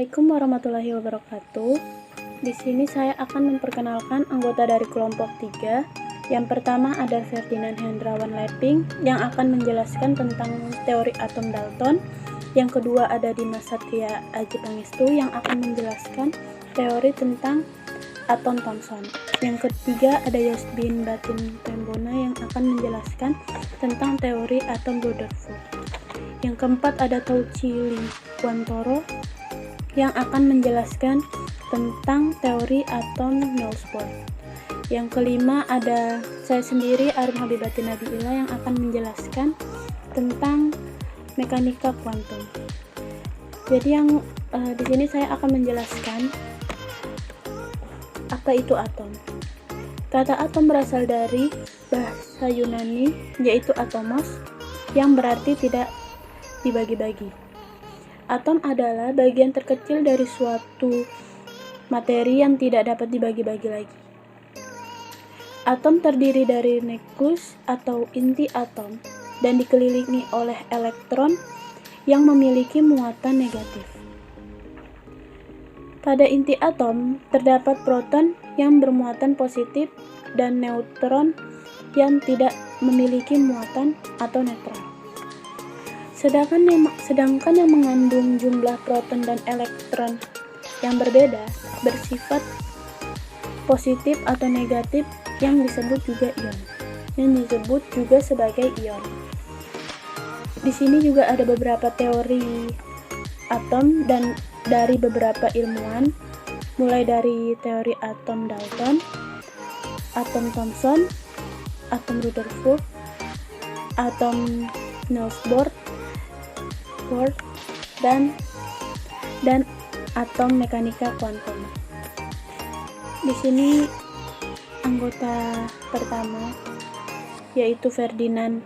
Assalamualaikum warahmatullahi wabarakatuh. Di sini saya akan memperkenalkan anggota dari kelompok 3. Yang pertama ada Ferdinand Hendrawan Leping yang akan menjelaskan tentang teori atom Dalton. Yang kedua ada Dimas Satria Aji Pangestu yang akan menjelaskan teori tentang atom Thomson. Yang ketiga ada Yosbin Batin Tembona yang akan menjelaskan tentang teori atom Rutherford. Yang keempat ada Tauci Wantoro yang akan menjelaskan tentang teori atom Niels Bohr. Yang kelima ada saya sendiri Arum Habibati Nabiila yang akan menjelaskan tentang mekanika kuantum. Jadi di sini saya akan menjelaskan apa itu atom. Kata atom berasal dari bahasa Yunani yaitu atomos yang berarti tidak dibagi-bagi. Atom adalah bagian terkecil dari suatu materi yang tidak dapat dibagi-bagi lagi. Atom terdiri dari nukleus atau inti atom dan dikelilingi oleh elektron yang memiliki muatan negatif. Pada inti atom terdapat proton yang bermuatan positif dan neutron yang tidak memiliki muatan atau netral. Sedangkan yang mengandung jumlah proton dan elektron yang berbeda bersifat positif atau negatif yang disebut juga ion, yang disebut juga sebagai ion. Di sini juga ada beberapa teori atom dan dari beberapa ilmuwan, mulai dari teori atom Dalton, atom Thomson, atom Rutherford, atom Niels Bohr, dan atom mekanika kuantum. Di sini anggota pertama yaitu Ferdinand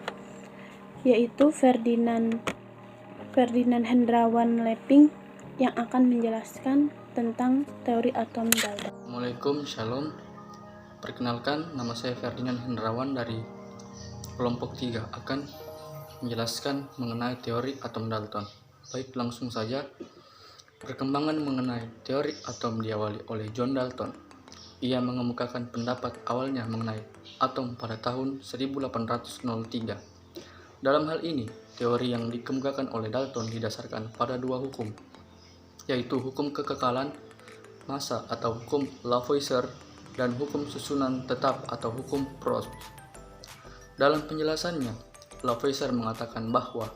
Hendrawan Leping yang akan menjelaskan tentang teori atom Dalton. Assalamualaikum, shalom. Perkenalkan, nama saya Ferdinand Hendrawan dari kelompok 3 akan menjelaskan mengenai teori atom Dalton. Baik, langsung saja. Perkembangan mengenai teori atom diawali oleh John Dalton. Ia mengemukakan pendapat awalnya mengenai atom pada tahun 1803. Dalam hal ini, teori yang dikemukakan oleh Dalton didasarkan pada dua hukum, yaitu hukum kekekalan massa atau hukum Lavoisier dan hukum susunan tetap atau hukum Proust. Dalam penjelasannya, Lavoisier mengatakan bahwa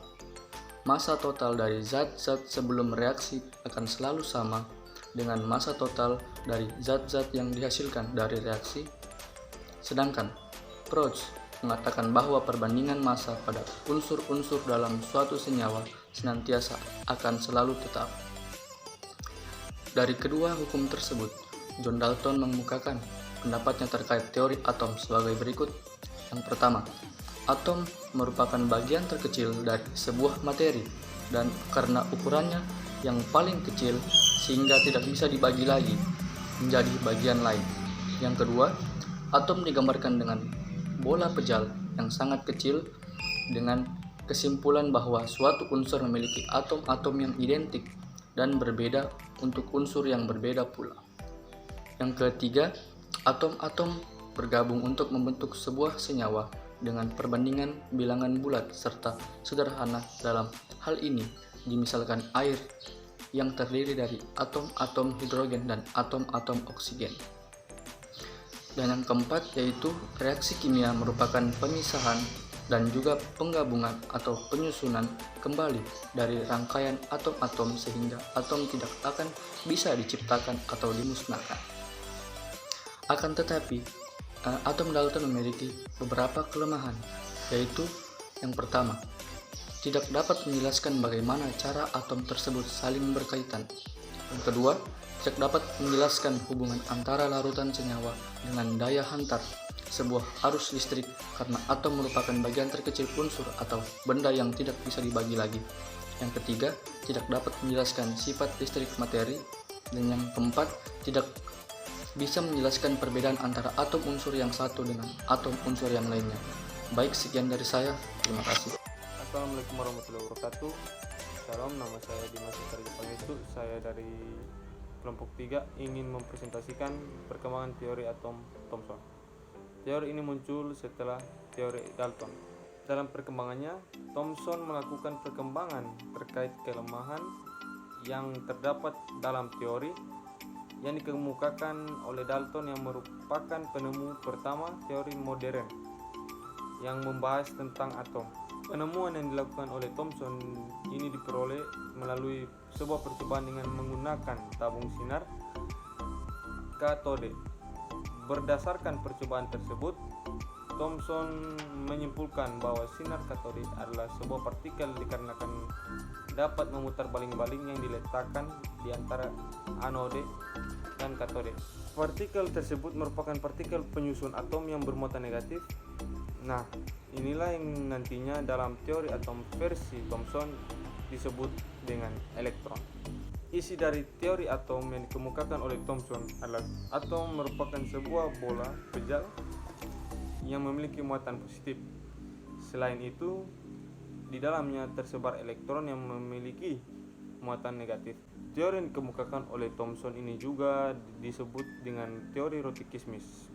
massa total dari zat-zat sebelum reaksi akan selalu sama dengan massa total dari zat-zat yang dihasilkan dari reaksi. Sedangkan Proust mengatakan bahwa perbandingan massa pada unsur-unsur dalam suatu senyawa senantiasa akan selalu tetap. Dari kedua hukum tersebut, John Dalton mengemukakan pendapatnya terkait teori atom sebagai berikut. Yang pertama, atom merupakan bagian terkecil dari sebuah materi dan karena ukurannya yang paling kecil sehingga tidak bisa dibagi lagi menjadi bagian lain. Yang kedua, atom digambarkan dengan bola pejal yang sangat kecil dengan kesimpulan bahwa suatu unsur memiliki atom-atom yang identik dan berbeda untuk unsur yang berbeda pula. Yang ketiga, atom-atom bergabung untuk membentuk sebuah senyawa dengan perbandingan bilangan bulat serta sederhana. Dalam hal ini dimisalkan air yang terdiri dari atom-atom hidrogen dan atom-atom oksigen. Dan yang keempat yaitu reaksi kimia merupakan pemisahan dan juga penggabungan atau penyusunan kembali dari rangkaian atom-atom sehingga atom tidak akan bisa diciptakan atau dimusnahkan. Akan tetapi atom Dalton memiliki beberapa kelemahan, yaitu yang pertama, tidak dapat menjelaskan bagaimana cara atom tersebut saling berkaitan. Yang kedua, tidak dapat menjelaskan hubungan antara larutan senyawa dengan daya hantar sebuah arus listrik karena atom merupakan bagian terkecil unsur atau benda yang tidak bisa dibagi lagi. Yang ketiga, tidak dapat menjelaskan sifat listrik materi. Dan yang keempat, tidak bisa menjelaskan perbedaan antara atom unsur yang satu dengan atom unsur yang lainnya. Baik, sekian dari saya. Terima kasih. Assalamualaikum warahmatullahi wabarakatuh. Shalom, nama saya Dimas Pangestu. Saya dari kelompok 3 ingin mempresentasikan perkembangan teori atom Thomson. Teori ini muncul setelah teori Dalton. Dalam perkembangannya, Thomson melakukan perkembangan terkait kelemahan yang terdapat dalam teori yang dikemukakan oleh Dalton, yang merupakan penemu pertama teori modern yang membahas tentang atom. Penemuan yang dilakukan oleh Thomson ini diperoleh melalui sebuah percobaan dengan menggunakan tabung sinar katode. Berdasarkan percobaan tersebut, Thomson menyimpulkan bahwa sinar katode adalah sebuah partikel dikarenakan dapat memutar baling-baling yang diletakkan di antara anode dan katode. Partikel tersebut merupakan partikel penyusun atom yang bermuatan negatif. Nah, inilah yang nantinya dalam teori atom versi Thomson disebut dengan elektron. Isi dari teori atom yang dikemukakan oleh Thomson adalah atom merupakan sebuah bola pejal yang memiliki muatan positif. Selain itu, di dalamnya tersebar elektron yang memiliki muatan negatif. Teori yang dikemukakan oleh Thomson ini juga disebut dengan teori roti kismis.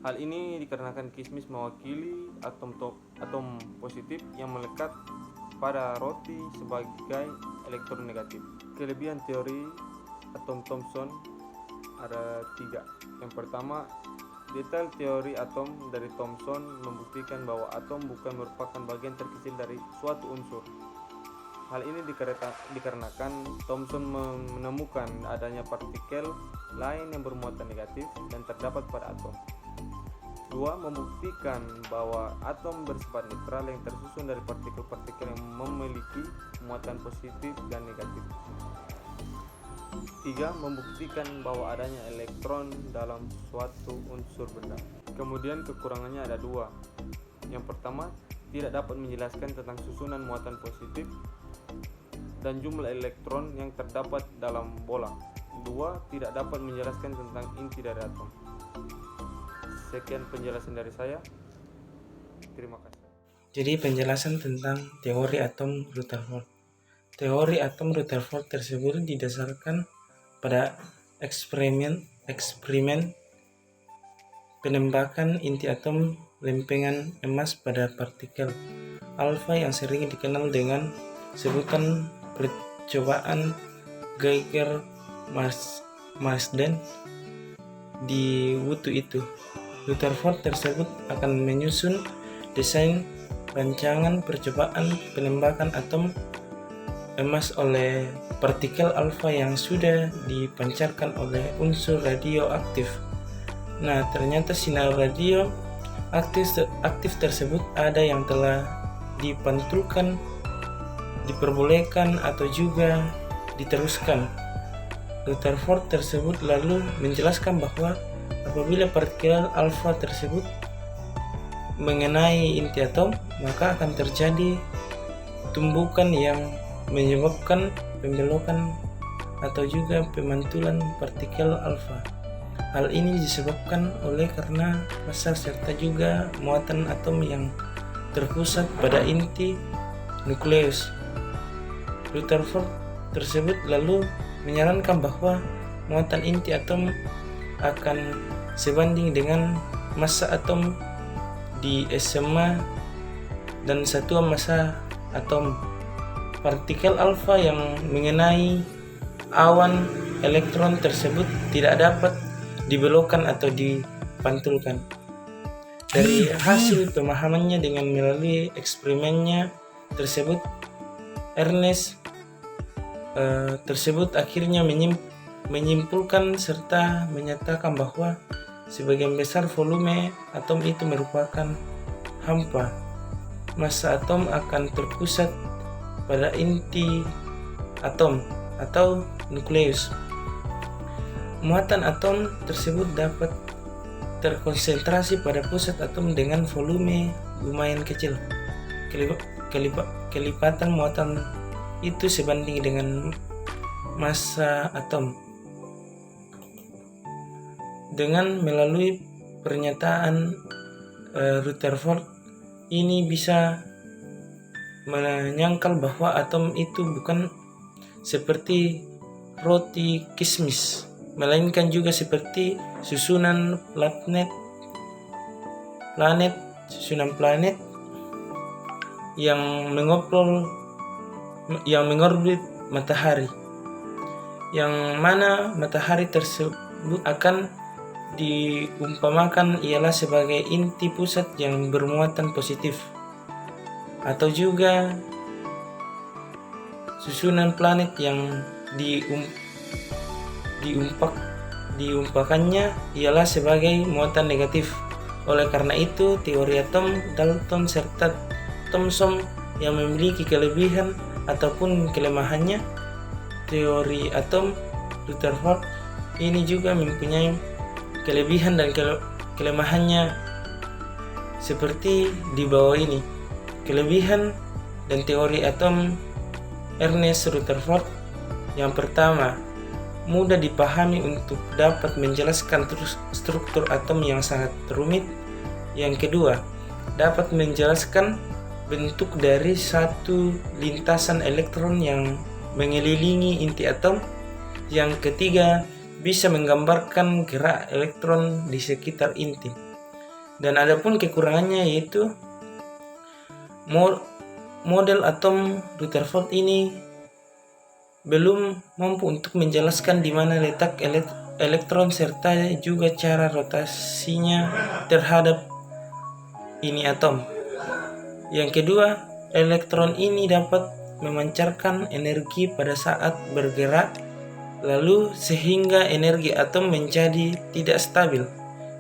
Hal ini dikarenakan kismis mewakili atom positif yang melekat pada roti sebagai elektron negatif. Kelebihan teori atom Thomson ada 3. Yang pertama, detail teori atom dari Thomson membuktikan bahwa atom bukan merupakan bagian terkecil dari suatu unsur. Hal ini dikarenakan Thomson menemukan adanya partikel lain yang bermuatan negatif dan terdapat pada atom. 2. Membuktikan bahwa atom bersifat netral yang tersusun dari partikel-partikel yang memiliki muatan positif dan negatif. 3. Membuktikan bahwa adanya elektron dalam suatu unsur benda. Kemudian kekurangannya ada 2. Yang pertama, tidak dapat menjelaskan tentang susunan muatan positif dan jumlah elektron yang terdapat dalam bola. 2. Tidak dapat menjelaskan tentang inti dari atom. Sekian penjelasan dari saya. Terima kasih. Jadi penjelasan tentang teori atom Rutherford. Teori atom Rutherford tersebut didasarkan pada eksperimen penembakan inti atom lempengan emas pada partikel alfa yang sering dikenal dengan sebutan percobaan Geiger-Marsden di wutu itu. Rutherford tersebut akan menyusun desain rancangan percobaan penembakan atom emas oleh partikel alfa yang sudah dipancarkan oleh unsur radioaktif. Nah, ternyata sinar radio aktif tersebut ada yang telah dipantulkan, diperbolehkan atau juga diteruskan. Rutherford tersebut lalu menjelaskan bahwa apabila partikel alfa tersebut mengenai inti atom, maka akan terjadi tumbukan yang menyebabkan pembelokan atau juga pemantulan partikel alfa. Hal ini disebabkan oleh karena massa serta juga muatan atom yang terpusat pada inti nukleus. Rutherford tersebut lalu menyarankan bahwa muatan inti atom akan sebanding dengan massa atom di SMA dan satuan massa atom. Partikel alfa yang mengenai awan elektron tersebut tidak dapat dibelokkan atau dipantulkan. Dari hasil pemahamannya dengan melalui eksperimennya tersebut, Ernest tersebut akhirnya menyimpulkan serta menyatakan bahwa sebagian besar volume atom itu merupakan hampa. Massa atom akan terpusat pada inti atom atau nukleus. Muatan atom tersebut dapat terkonsentrasi pada pusat atom dengan volume lumayan kecil. Kelipatan muatan itu sebanding dengan massa atom. Dengan melalui pernyataan Rutherford ini bisa menyangkal bahwa atom itu bukan seperti roti kismis, melainkan juga seperti susunan planet yang mengorbit matahari, yang mana matahari tersebut akan diumpamakan ialah sebagai inti pusat yang bermuatan positif, atau juga susunan planet yang diumpakannya ialah sebagai muatan negatif. Oleh karena itu, teori atom Dalton serta Thomson yang memiliki kelebihan ataupun kelemahannya, teori atom Rutherford ini juga mempunyai kelebihan dan kelemahannya seperti di bawah ini. Kelebihan dan teori atom Ernest Rutherford: yang pertama, mudah dipahami untuk dapat menjelaskan struktur atom yang sangat rumit. Yang kedua, dapat menjelaskan bentuk dari satu lintasan elektron yang mengelilingi inti atom. Yang ketiga, bisa menggambarkan gerak elektron di sekitar inti. Dan adapun kekurangannya yaitu model atom Rutherford ini belum mampu untuk menjelaskan di mana letak elektron serta juga cara rotasinya terhadap ini atom. Yang kedua, elektron ini dapat memancarkan energi pada saat bergerak, lalu sehingga energi atom menjadi tidak stabil.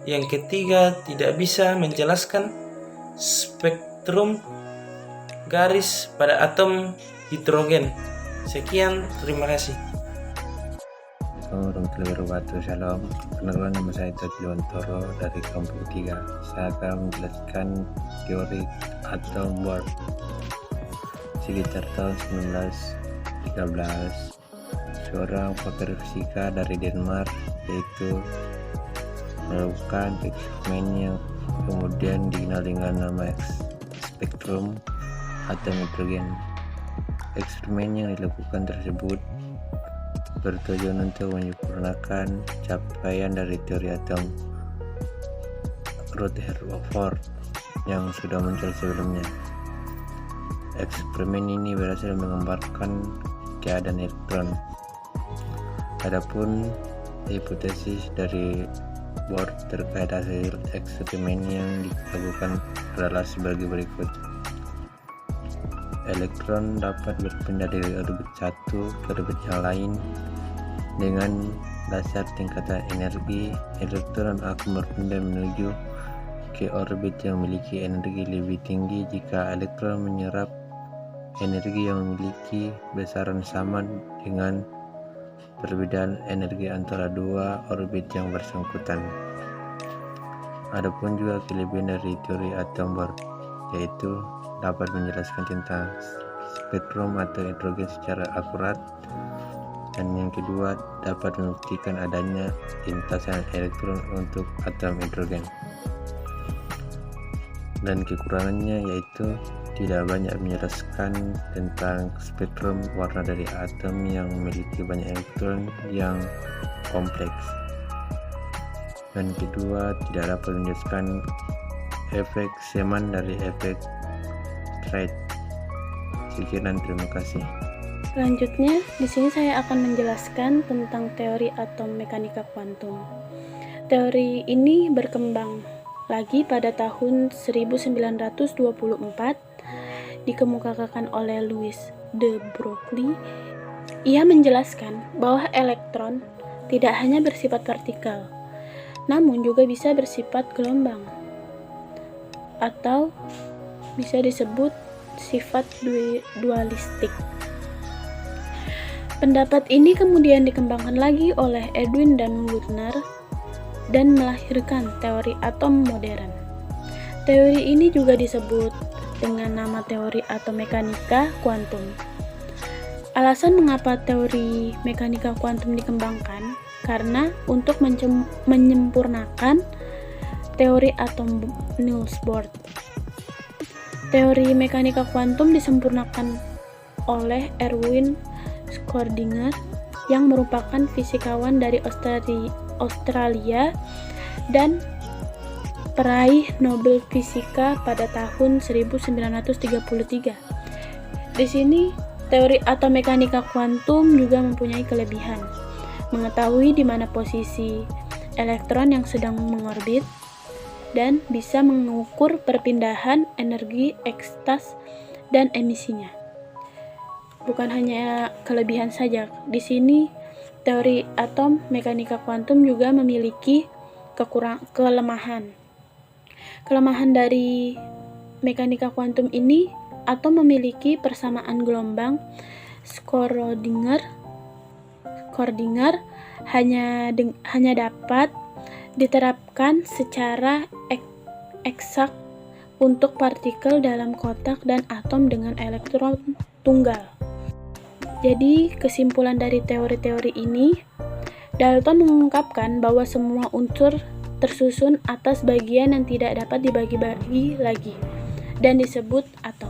Yang ketiga, tidak bisa menjelaskan spektrum garis pada atom hidrogen. Sekian, terima kasih. Assalamualaikum warahmatullahi wabarakatuh. Shalom. Perkenalkan, nama saya Tati Wantoro dari kelompok 3. Saya akan menjelaskan teori atom Bohr. Sekitar tahun 1913, seorang pakar fisika dari Denmark yaitu melakukan eksperimen yang kemudian dikenal dengan nama spektrum atom hidrogen. Eksperimen yang dilakukan tersebut bertujuan untuk menyempurnakan capaian dari teori atom Rutherford yang sudah muncul sebelumnya. Eksperimen ini berhasil menggambarkan keadaan elektron. Adapun hipotesis dari Bohr terkait hasil eksperimen yang dilakukan adalah sebagai berikut. Elektron dapat berpindah dari orbit satu ke orbit yang lain. Dengan dasar tingkatan energi, elektron akan berpindah menuju ke orbit yang memiliki energi lebih tinggi jika elektron menyerap energi yang memiliki besaran sama dengan perbedaan energi antara dua orbit yang bersangkutan. Adapun juga kelebihan dari teori atom Bohr, yaitu dapat menjelaskan tentang spektrum atau hidrogen secara akurat, dan yang kedua dapat membuktikan adanya lintasan elektron untuk atom hidrogen. Dan kekurangannya yaitu tidak banyak menjelaskan tentang spektrum warna dari atom yang memiliki banyak elektron yang kompleks, dan kedua tidak dapat menjelaskan efek Zeeman dari efek Right. Sekian, terima kasih. Selanjutnya, di sini saya akan menjelaskan tentang teori atom mekanika kuantum. Teori ini berkembang lagi pada tahun 1924, dikemukakan oleh Louis de Broglie. Ia menjelaskan bahwa elektron tidak hanya bersifat vertikal, namun juga bisa bersifat gelombang, atau bisa disebut sifat dualistik. Pendapat ini kemudian dikembangkan lagi oleh Edwin dan Wigner dan melahirkan teori atom modern. Teori ini juga disebut dengan nama teori atom mekanika kuantum. Alasan mengapa teori mekanika kuantum dikembangkan karena untuk menyempurnakan teori atom Niels Bohr. Teori mekanika kuantum disempurnakan oleh Erwin Schrödinger yang merupakan fisikawan dari Australia dan peraih Nobel Fisika pada tahun 1933. Di sini, teori atom mekanika kuantum juga mempunyai kelebihan. Mengetahui di mana posisi elektron yang sedang mengorbit dan bisa mengukur perpindahan energi ekstas dan emisinya. Bukan hanya kelebihan saja, di sini teori atom mekanika kuantum juga memiliki kelemahan. Kelemahan dari mekanika kuantum ini, atom memiliki persamaan gelombang Schrödinger hanya dapat diterapkan secara eksak untuk partikel dalam kotak dan atom dengan elektron tunggal. Jadi, kesimpulan dari teori-teori ini, Dalton mengungkapkan bahwa semua unsur tersusun atas bagian yang tidak dapat dibagi-bagi lagi dan disebut atom.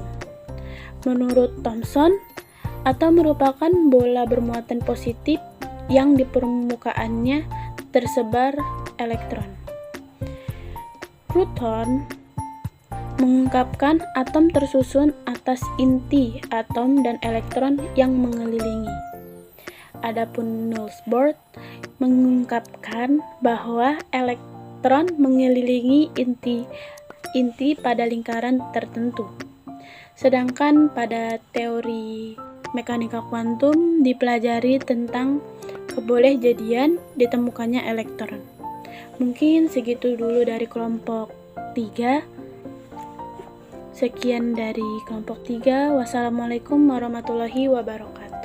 Menurut Thomson, atom merupakan bola bermuatan positif yang di permukaannya tersebar elektron. Rutherford mengungkapkan atom tersusun atas inti atom dan elektron yang mengelilingi. Adapun Niels Bohr mengungkapkan bahwa elektron mengelilingi inti pada lingkaran tertentu. Sedangkan pada teori mekanika kuantum dipelajari tentang kebolehjadian ditemukannya elektron. Mungkin segitu dulu dari kelompok 3. Sekian dari kelompok 3. Wassalamualaikum warahmatullahi wabarakatuh.